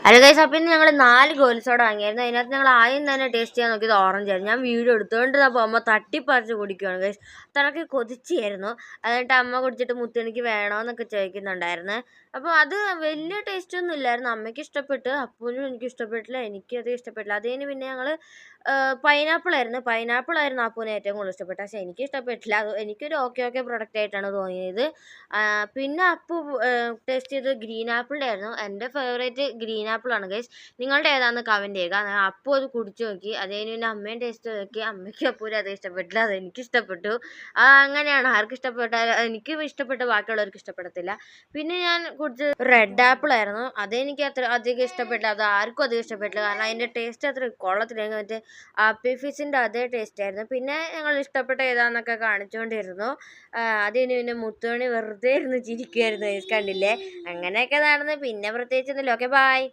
Hello guys, അപ്പം ഇന്ന് ഞങ്ങൾ 4 ഗോലി സോഡ വാങ്ങിയായിരുന്നു. അതിനകത്ത് ഞങ്ങൾ ആദ്യം തന്നെ ടേസ്റ്റ് ചെയ്യാൻ നോക്കിയത് ഓറഞ്ച് ആയിരുന്നു. ഞാൻ വീഡിയോ എടുത്തുകൊണ്ട് പോകുമ്പോൾ തട്ടിപ്പറിച്ച് കുടിക്കുകയാണ് ഗൈസ്. അത്രയ്ക്ക് കൊതിച്ചായിരുന്നു. എന്നിട്ട് അമ്മ കുടിച്ചിട്ട് മുത്തുനിക്ക് വേണോന്നൊക്കെ ചോദിക്കുന്നുണ്ടായിരുന്നു. അപ്പോൾ അത് വലിയ ടേസ്റ്റ് ഒന്നും ഇല്ലായിരുന്നു. അമ്മയ്ക്ക് ഇഷ്ടപ്പെട്ട്, അപ്പൂനും എനിക്ക് ഇഷ്ടപ്പെട്ടില്ല, എനിക്കത് ഇഷ്ടപ്പെട്ടില്ല. അതിന് പിന്നെ ഞങ്ങൾ പൈനാപ്പിൾ ആയിരുന്നു അപ്പൂനെ ഏറ്റവും കൂടുതൽ ഇഷ്ടപ്പെട്ടത്. പക്ഷേ എനിക്ക് ഇഷ്ടപ്പെട്ടില്ല. അത് എനിക്കൊരു ഓക്കെ പ്രൊഡക്റ്റ് ആയിട്ടാണ് തോന്നിയത്. പിന്നെ അപ്പു ടേസ്റ്റ് ചെയ്തത് ഗ്രീൻ ആപ്പിളിൻ്റെ ആയിരുന്നു. എൻ്റെ ഫേവറേറ്റ് ഗ്രീൻ ആപ്പിളാണ് ഗൈസ്. നിങ്ങളുടെ ഏതാണെന്ന് കമൻറ്റ് ചെയ്യുക. അപ്പു അത് കുടിച്ചു നോക്കി. അത് കഴിഞ്ഞ് പിന്നെ അമ്മയും ടേസ്റ്റ് നോക്കി. അമ്മയ്ക്കും അപ്പൂനും അത് ഇഷ്ടപ്പെട്ടില്ല, അത് എനിക്ക് ഇഷ്ടപ്പെട്ടു. അങ്ങനെയാണ്, ആർക്കും ഇഷ്ടപ്പെട്ടാൽ എനിക്ക് ഇഷ്ടപ്പെട്ട് ബാക്കിയുള്ളവർക്ക് ഇഷ്ടപ്പെടത്തില്ല. പിന്നെ ഞാൻ കുടിച്ചത് റെഡ് ആപ്പിൾ ആയിരുന്നു. അതെനിക്ക് അധികം ഇഷ്ടപ്പെട്ടില്ല, അത് ആർക്കും അധികം ഇഷ്ടപ്പെട്ടില്ല. കാരണം അതിൻ്റെ ടേസ്റ്റ് അത്ര കൊള്ളത്തില്ല. മറ്റേ ആപ്പി ഫിസിൻ്റെ അതേ ടേസ്റ്റ് ആയിരുന്നു. പിന്നെ ഞങ്ങൾ ഇഷ്ടപ്പെട്ട ഏതാന്നൊക്കെ കാണിച്ചുകൊണ്ടിരുന്നു. അതിന് പിന്നെ മുത്തുമണി വെറുതെ ഇരുന്ന് ചിരിക്കുമായിരുന്നു, കണ്ടില്ലേ. അങ്ങനെയൊക്കെ നടന്ന് പിന്നെ പ്രത്യേകിച്ചൊന്നുമില്ല. Okay, by.